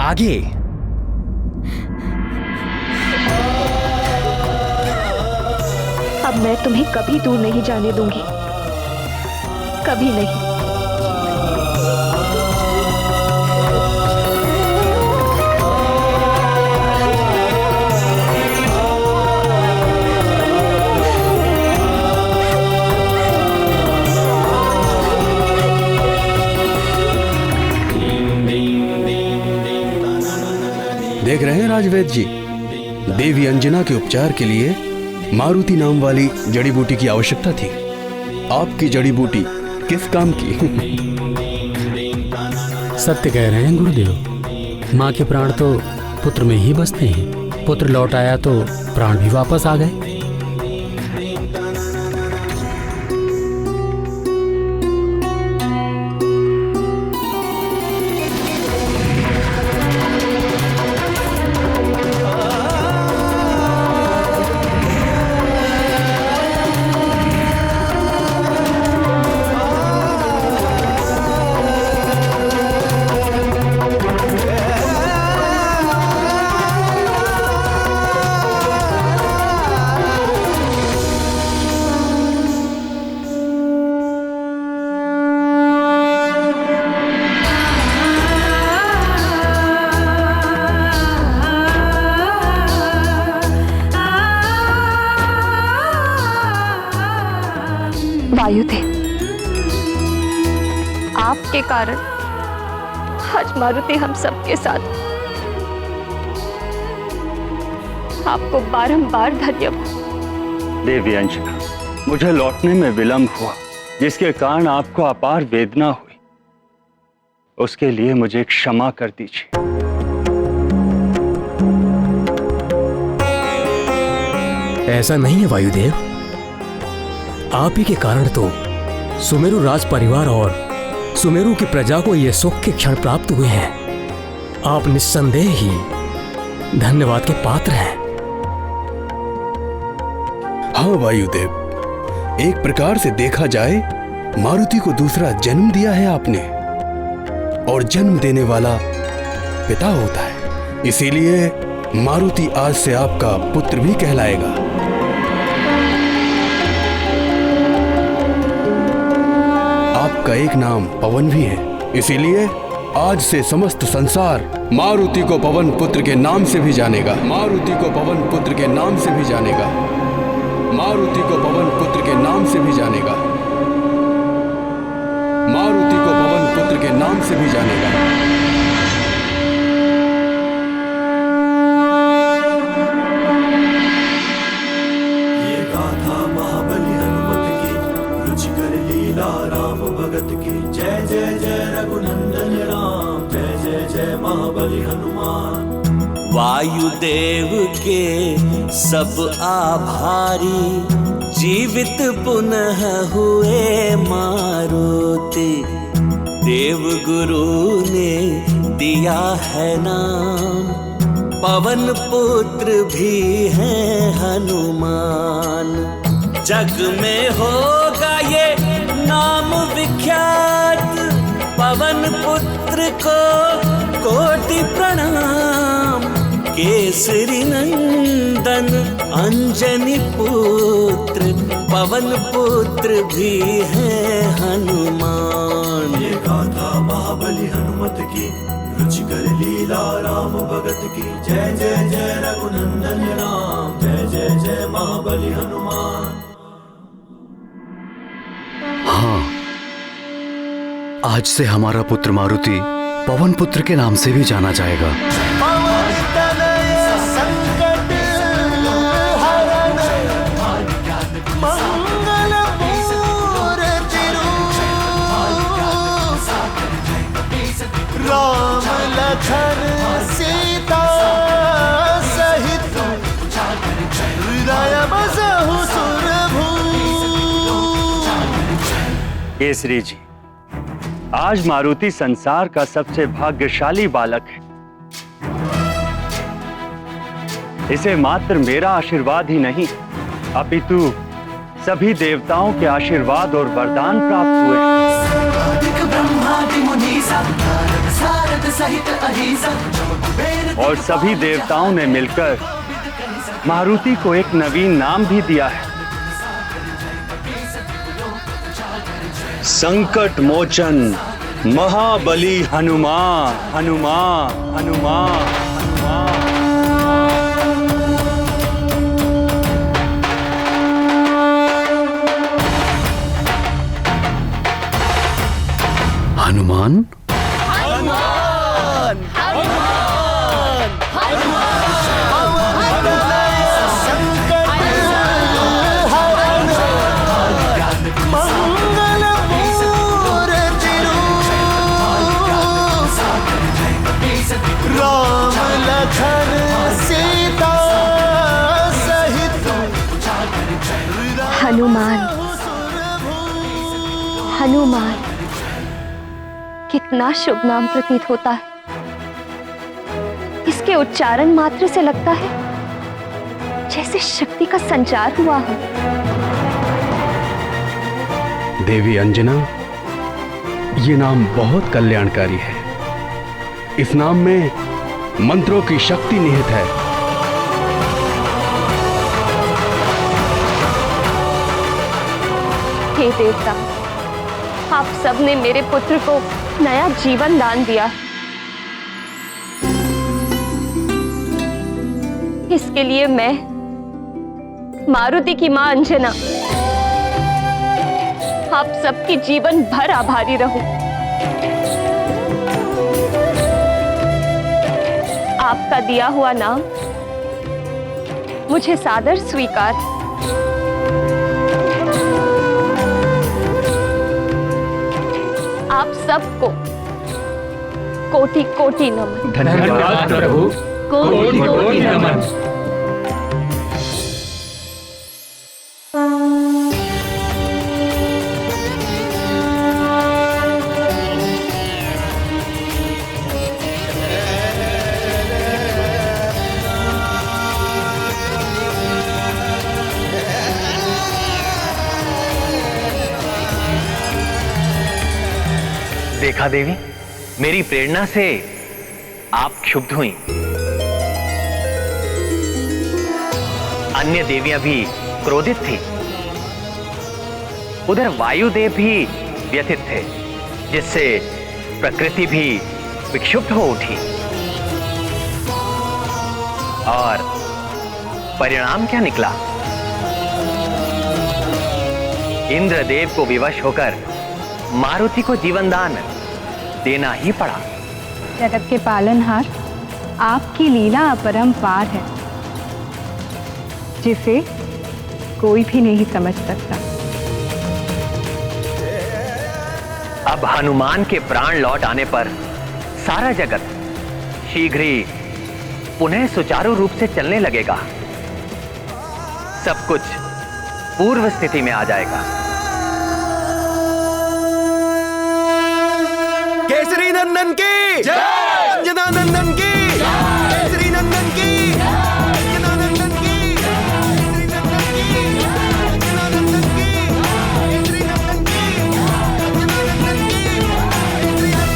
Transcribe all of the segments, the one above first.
आगे। अब मैं तुम्हें कभी दूर नहीं जाने दूंगी, कभी नहीं। देख रहे हैं राजवैद्य जी, देवी अंजना के उपचार के लिए मारुति नाम वाली जड़ी बूटी की आवश्यकता थी। आपकी जड़ी बूटी किस काम की? सत्य कह रहे हैं गुरुदेव। माँ के प्राण तो पुत्र में ही बसते हैं। पुत्र लौट आया तो प्राण भी वापस आ गए। वायुदेव, आपके कारण आज मारुति हम सबके साथ। आपको बारंबार धन्यवाद। देवी अंजना, मुझे लौटने में विलंब हुआ, जिसके कारण आपको अपार वेदना हुई। उसके लिए मुझे क्षमा कर दीजिए। ऐसा नहीं है वायुदेव, आप ही के कारण तो सुमेरु राज परिवार और सुमेरु की प्रजा को ये सुख के क्षण प्राप्त हुए हैं। आप निस्संदेह ही धन्यवाद के पात्र हैं। हाँ वायुदेव, एक प्रकार से देखा जाए मारुति को दूसरा जन्म दिया है आपने, और जन्म देने वाला पिता होता है। इसीलिए मारुति आज से आपका पुत्र भी कहलाएगा। आपका एक नाम पवन भी है, इसीलिए आज से समस्त संसार मारुति को पवन पुत्र के नाम से भी जानेगा। मारुति को पवन पुत्र के नाम से भी जानेगा। मारुति को पवन पुत्र के नाम से भी जानेगा। मारुति को पवन पुत्र के नाम से भी जानेगा। ये गाथा महाबली हनुमत की, रुचिकर लीला राम भगत की। जय जय जय रघुनंदन राम, जय जय जय महाबली हनुमान। वायुदेव के सब आभारी, जीवित पुनः हुए मारुति। देव गुरु ने दिया है नाम, पवन पुत्र भी है हनुमान। जग में होगा ये नाम विख्यात, पवन पुत्र को कोटि प्रणाम। केसरी नंदन अंजनी पुत्र, पवन पुत्र भी है हनुमान। ये गाथा महाबली हनुमत की, रुचिकर लीला राम भगत की। जय जय जय रघुनंदन राम, जय जय जय महाबली हनुमान। हाँ, आज से हमारा पुत्र मारुति पवन पुत्र के नाम से भी जाना जाएगा। राम लखन सीता सहित, हृदय बसहु सुरभू। केसरी जी, आज मारुति संसार का सबसे भाग्यशाली बालक है। इसे मात्र मेरा आशीर्वाद ही नहीं, अपितु सभी देवताओं के आशीर्वाद और वरदान प्राप्त हुए। ब्रह्मादि मुनीसा, नारद सारद सहित अहिसा। और सभी देवताओं ने मिलकर मारुति को एक नवीन नाम भी दिया है, संकट मोचन महाबली हनुमान। हनुमान हनुमान हनुमान। हनुमान, हनुमान, कितना शुभ नाम प्रतीत होता है। इसके उच्चारण मात्र से लगता है जैसे शक्ति का संचार हुआ हो। देवी अंजना, ये नाम बहुत कल्याणकारी है। इस नाम में मंत्रों की शक्ति निहित है। हे देवता, आप सबने मेरे पुत्र को नया जीवन दान दिया। इसके लिए मैं मारुति की मां अंजना आप सबकी जीवन भर आभारी रहूं। आपका दिया हुआ नाम मुझे सादर स्वीकार। आप सबको कोटि कोटि नमन। धन्यवाद प्रभु, कोटि कोटि नमन। देखा देवी, मेरी प्रेरणा से आप क्षुब्ध हुई। अन्य देवियां भी क्रोधित थी। उधर वायुदेव भी व्यथित थे, जिससे प्रकृति भी विक्षुब्ध हो उठी। और परिणाम क्या निकला? इंद्रदेव को विवश होकर मारुति को जीवनदान देना ही पड़ा। जगत के पालनहार, आपकी लीला अपरंपार है, जिसे कोई भी नहीं समझ सकता। अब हनुमान के प्राण लौट आने पर सारा जगत शीघ्र ही पुनः सुचारू रूप से चलने लगेगा। सब कुछ पूर्व स्थिति में आ जाएगा। केसरी नंदन की जय, अंजना नंदन की जय, केसरी नंदन की जय, अंजना नंदन की जय, केसरी नंदन की जय, अंजना नंदन की जय, केसरी नंदन की जय, अंजना नंदन की जय, केसरी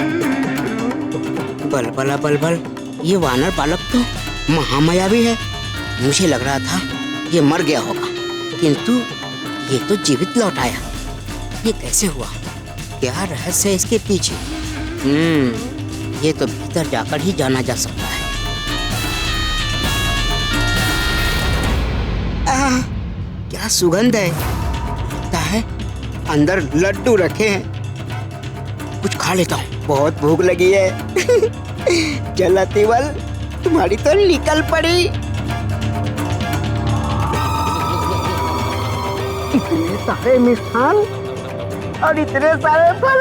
नंदन बलबला बलबल, ये वानर बालक तो महामायावी है। मुझे लग रहा था ये मर गया होगा, किंतु ये तो जीवित लौट आया। ये कैसे हुआ? क्या रहस्य है इसके पीछे? ये तो भीतर जाकर ही जाना जा सकता है। क्या सुगंध है! लगता है अंदर लड्डू रखे हैं। कुछ खा लेता हूँ, बहुत भूख लगी है। चल अतिवल, तुम्हारी तो निकल पड़ी। इतने सारे मिष्ठान और इतने सारे फल,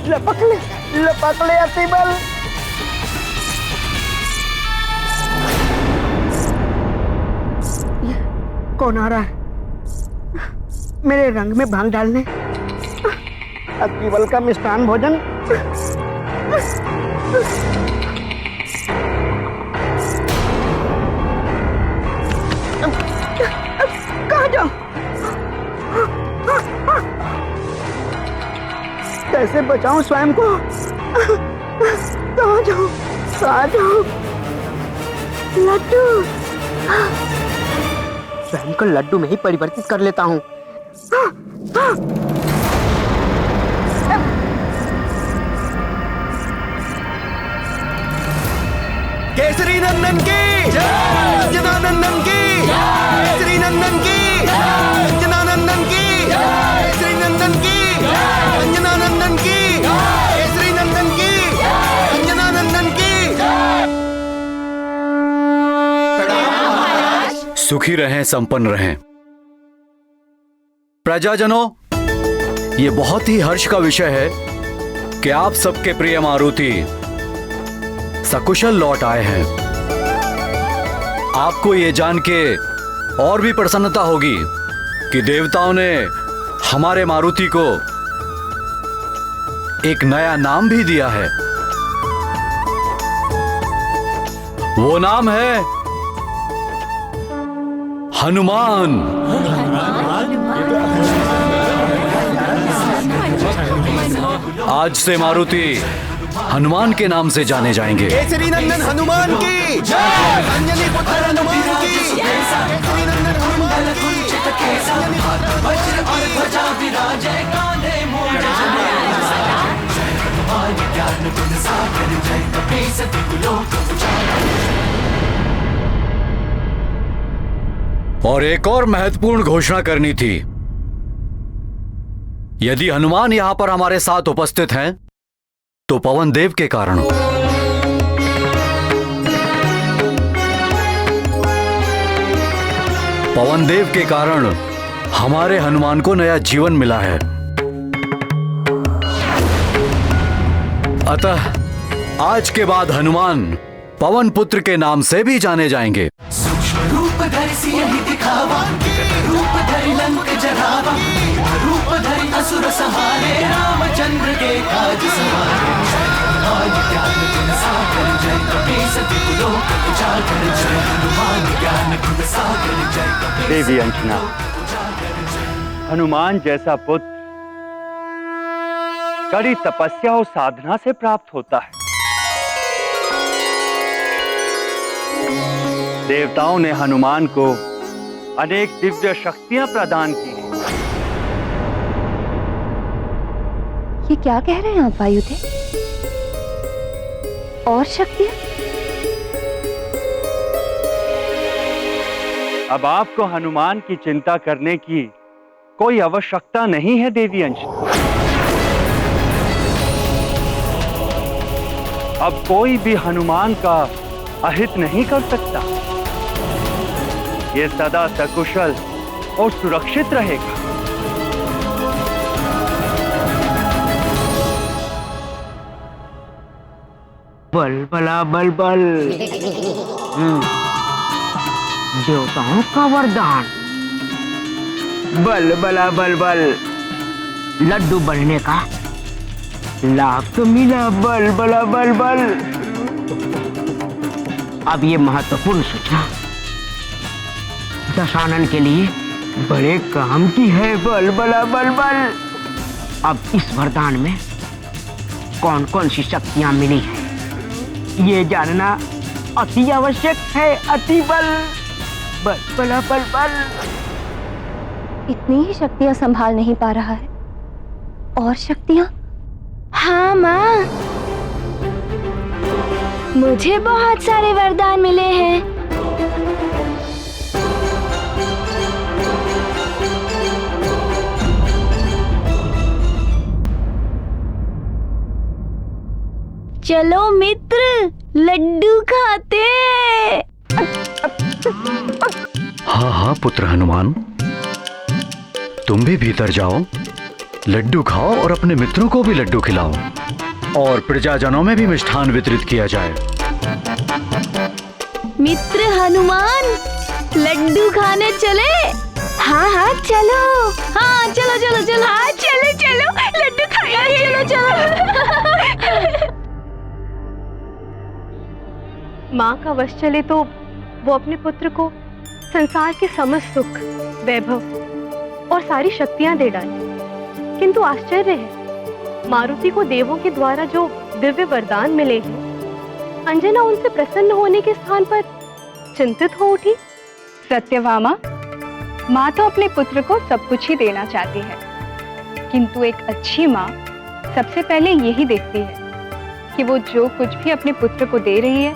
लपक ले अतिवल। कौन आ रहा है मेरे रंग में भांग डालने? अतिवल का मिष्ठान भोजन कैसे बचाऊं स्वयं को? कहाँ जाऊं? कहाँ जाऊं? लड्डू, स्वयं को लड्डू में ही परिवर्तित कर लेता हूँ। केसरी नंदन की जनानंदन की केसरी नंदन की जनानंदन की केसरी नंदन की जनानंदन की केसरी नंदन की जनानंदन की। सुखी रहें, संपन्न रहें। प्रजाजनों, ये बहुत ही हर्ष का विषय है कि आप सबके प्रिय मारुति सकुशल लौट आए हैं। आपको ये जान के और भी प्रसन्नता होगी कि देवताओं ने हमारे मारुति को एक नया नाम भी दिया है। वो नाम है हनुमान। आज से मारुति हनुमान के नाम से जाने जाएंगे। केसरी नंदन हनुमान की जय, अंजनी पुत्र हनुमान की, केसरी नंदन हनुमान की, वज्र और ध्वजा विराजे कांधे मोड़, ज्ञान गुण सागर जय कपीस तिलोक उजाला। और एक और महत्वपूर्ण घोषणा करनी थी। यदि हनुमान यहां पर हमारे साथ उपस्थित हैं तो पवन देव के कारण। पवन देव के कारण हमारे हनुमान को नया जीवन मिला है। अतः आज के बाद हनुमान पवन पुत्र के नाम से भी जाने जाएंगे। सूक्ष्म रूप धरि सियहि दिखावा, रूप धरि लंक जरावा, रूप धरि असुर सहारे, रामचंद्र के काज सवारे। ज्ञान गुण सागर जय कपीस तिलोक उजागर जय, हनुमान ज्ञान गुण सागर जय कपीस। देवी अंजना, हनुमान जैसा पुत्र कड़ी तपस्या और साधना से प्राप्त होता है। देवताओं ने हनुमान को अनेक दिव्य शक्तियां प्रदान की हैं। ये क्या कह रहे हैं आप वायुदेव? और शक्तियां? अब आपको हनुमान की चिंता करने की कोई आवश्यकता नहीं है देवी अंजना। अब कोई भी हनुमान का अहित नहीं कर सकता। ये सदा सकुशल और सुरक्षित रहेगा। बल बला बल बल, देवताओं का वरदान। बल बला बल बल, लड्डू बनने का लाभ तो मिला। बल बला बल बल। अब ये महत्वपूर्ण सूचना दशानन के लिए बड़े काम की है। बल बला बल बल। अब इस वरदान में कौन कौन सी शक्तियां मिली हैं, ये जानना अति आवश्यक है। अति बल, बल बला बल बल। इतनी ही शक्तियां संभाल नहीं पा रहा है। और शक्तियां? हाँ माँ, मुझे बहुत सारे वरदान मिले हैं। चलो मित्र, लड्डू खाते। हाँ हाँ पुत्र हनुमान, तुम भी भीतर जाओ, लड्डू खाओ और अपने मित्रों को भी लड्डू खिलाओ और प्रजाजनों में भी मिष्ठान वितरित किया जाए। मित्र हनुमान, लड्डू खाने चले? हाँ हाँ चलो। हाँ चलो चलो चलो। हाँ चलो चलो, लड्डू खाएंगे। चलो चलो। माँ का वश चले तो वो अपने पुत्र को संसार के समस्त सुख, वैभव और सारी शक्तियां दे डाले। किंतु आश्चर्य है, मारुति को देवों के द्वारा जो दिव्य वरदान मिले हैं, अंजना उनसे प्रसन्न होने के स्थान पर चिंतित हो उठी। सत्यभामा, माँ तो अपने पुत्र को सब कुछ ही देना चाहती है, किंतु एक अच्छी माँ सबसे पहले यही देखती है कि वो जो कुछ भी अपने पुत्र को दे रही है,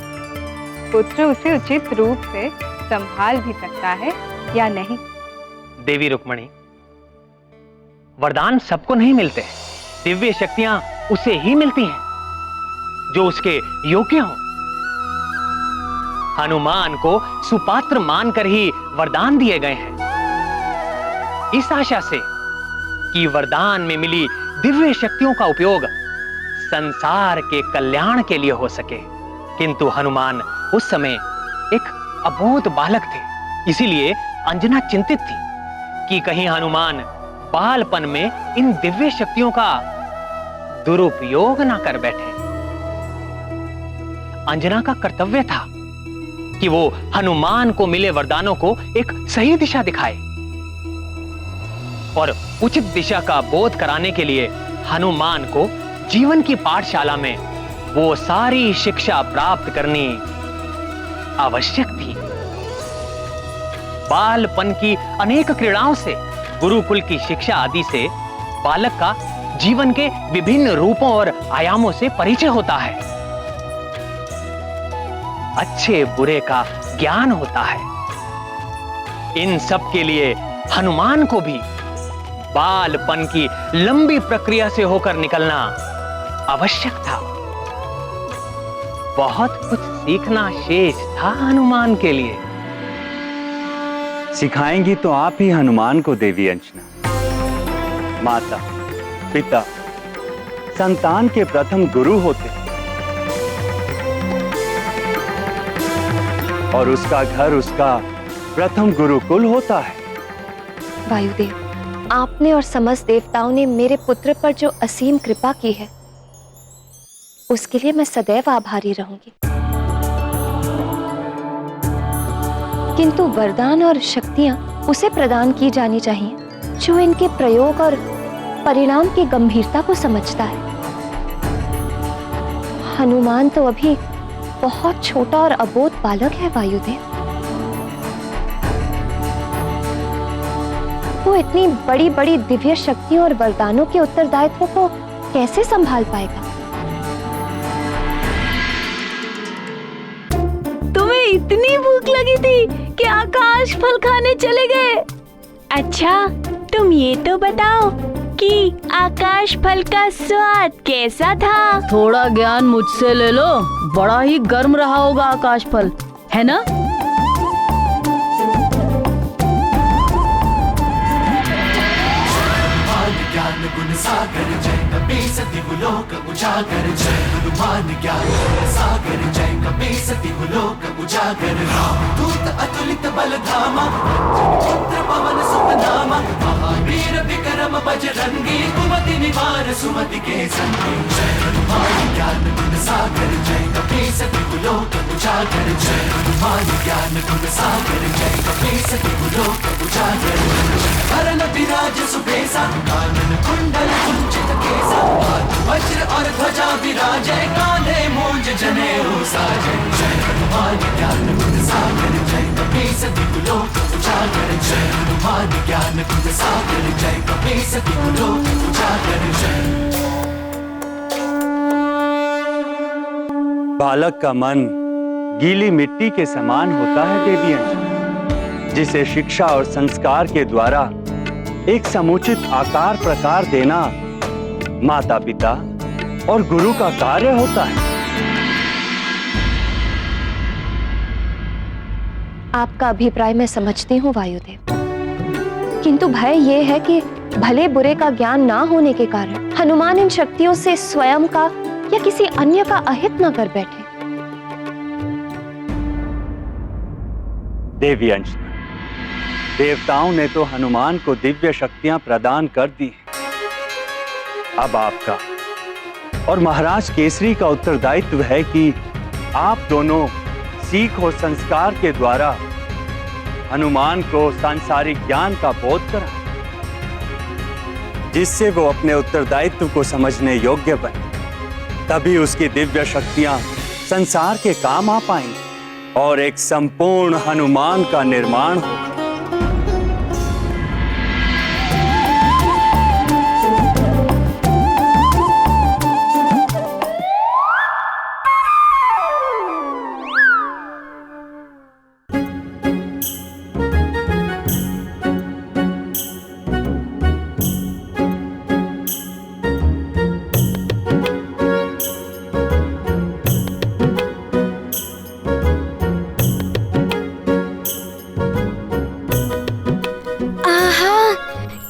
पुत्र उसे उचित रूप से संभाल भी सकता है या नहीं। देवी रुक्मणी, वरदान सबको नहीं मिलते, दिव्य शक्तियां उसे ही मिलती हैं जो उसके योग्य हों। हनुमान को सुपात्र मानकर ही वरदान दिए गए हैं, इस आशा से कि वरदान में मिली दिव्य शक्तियों का उपयोग संसार के कल्याण के लिए हो सके। किंतु हनुमान उस समय एक अबोध बालक थे, इसीलिए अंजना चिंतित थी कि कहीं हनुमान बालपन में इन दिव्य शक्तियों का दुरुपयोग ना कर बैठे। अंजना का कर्तव्य था कि वो हनुमान को मिले वरदानों को एक सही दिशा दिखाए और उचित दिशा का बोध कराने के लिए हनुमान को जीवन की पाठशाला में वो सारी शिक्षा प्राप्त करनी आवश्यक थी। बालपन की अनेक क्रीड़ाओं से, गुरुकुल की शिक्षा आदि से बालक का जीवन के विभिन्न रूपों और आयामों से परिचय होता है, अच्छे बुरे का ज्ञान होता है। इन सब के लिए हनुमान को भी बालपन की लंबी प्रक्रिया से होकर निकलना आवश्यक था। बहुत कुछ सीखना शेष था हनुमान के लिए। सिखाएंगी तो आप ही हनुमान को देवी अंजना। माता पिता संतान के प्रथम गुरु होते और उसका घर उसका प्रथम गुरुकुल होता है। वायुदेव, आपने और समस्त देवताओं ने मेरे पुत्र पर जो असीम कृपा की है, उसके लिए मैं सदैव आभारी रहूंगी। किंतु वरदान और शक्तियां उसे प्रदान की जानी चाहिए जो इनके प्रयोग और परिणाम की गंभीरता को समझता है। हनुमान तो अभी बहुत छोटा और अबोध बालक है वायुदेव। वो इतनी बड़ी बड़ी दिव्य शक्तियों और वरदानों के उत्तरदायित्व को कैसे संभाल पाएगा? तुम्हें इतनी भूख लगी थी कि आकाश फल खाने चले गए? अच्छा, तुम ये तो बताओ कि आकाश फल का स्वाद कैसा था? थोड़ा ज्ञान मुझसे ले लो, बड़ा ही गर्म रहा होगा आकाश फल, है ना? ज्ञान गुण सागर जय कपी सती गुलोक उजागर, जय हनुमान ज्ञान गुण सागर जय कपी सती गुलोक उजागर। दूत अतुलित बल धामा, पुत्र पवन सुत नामा, महावीर विक्रम बजरंगी, कुमति निवार सुमति के संगी। जय हनुमान ज्ञान गुण सागर जय कपी सती गुलोक उजागर, जय हनुमान ज्ञान गुण सागर जय कपी सती गुलोक उजागर। हरन विराज सुबेसा, कानन कुंडल कुंचित केसा, हाथ वज्र और ध्वजा विराजय, कांधे मूंज जनेऊ साजय। जय हनुमान ज्ञान गुण सागर जय कपी सती गुलोक उजागर, जय हनुमान ज्ञान गुण सागर जय कपी सती गुलोक उजागर। जय बालक का मन गीली मिट्टी के समान होता है देवी अंजना, जिसे शिक्षा और संस्कार के द्वारा एक समुचित आकार प्रकार देना माता पिता और गुरु का कार्य होता है। आपका अभिप्राय मैं समझती हूँ वायुदेव, किंतु भय ये है कि भले बुरे का ज्ञान ना होने के कारण हनुमान इन शक्तियों से स्वयं का या किसी अन्य का अहित न कर बैठे। देवी अंजना, देवताओं ने तो हनुमान को दिव्य शक्तियां प्रदान कर दी। अब आपका और महाराज केसरी का उत्तरदायित्व है कि आप दोनों सीख और संस्कार के द्वारा हनुमान को सांसारिक ज्ञान का बोध कराएं। जिससे वो अपने उत्तरदायित्व को समझने योग्य बने। तभी उसकी दिव्य शक्तियां संसार के काम आ पाएंगी और एक संपूर्ण हनुमान का निर्माण होगा।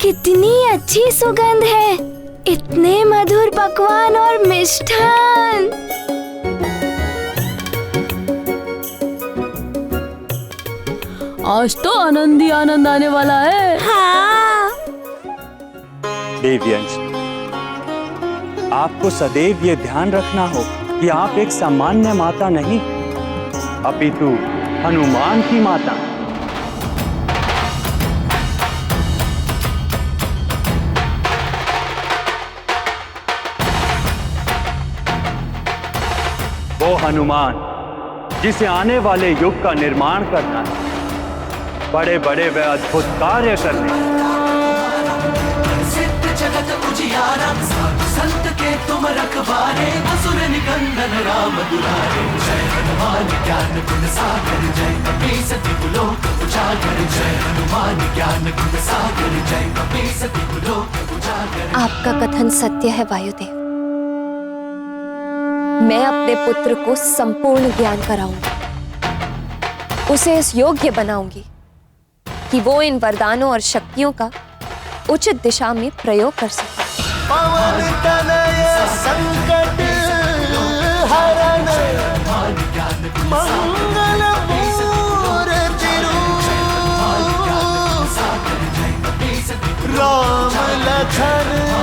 कितनी अच्छी सुगंध है, इतने मधुर पकवान और मिष्ठान। आज तो आनंद ही आनंद आने वाला है। हाँ। देवी अंजलि, आपको सदैव ये ध्यान रखना होगा कि आप एक सामान्य माता नहीं, अपितु हनुमान की माता। वो हनुमान जिसे आने वाले युग का निर्माण करना है, बड़े बड़े व अद्भुत कार्य करने। जगत उजियारा संत के तुम रखवारे, असुर निकंदन राम दुलारे। जय हनुमान ज्ञान गुण सागर, जय कपीस तिहु लोक उजागर। जय हनुमान ज्ञान गुण सागर, जय कपीस तिहु लोक उजागर। आपका कथन सत्य है वायुदेव। मैं अपने पुत्र को संपूर्ण ज्ञान कराऊंगी, उसे इस योग्य बनाऊंगी कि वो इन वरदानों और शक्तियों का उचित दिशा में प्रयोग कर सके। पवन तनय संकट हरण, मंगल मूर्ति रूप, राम लखन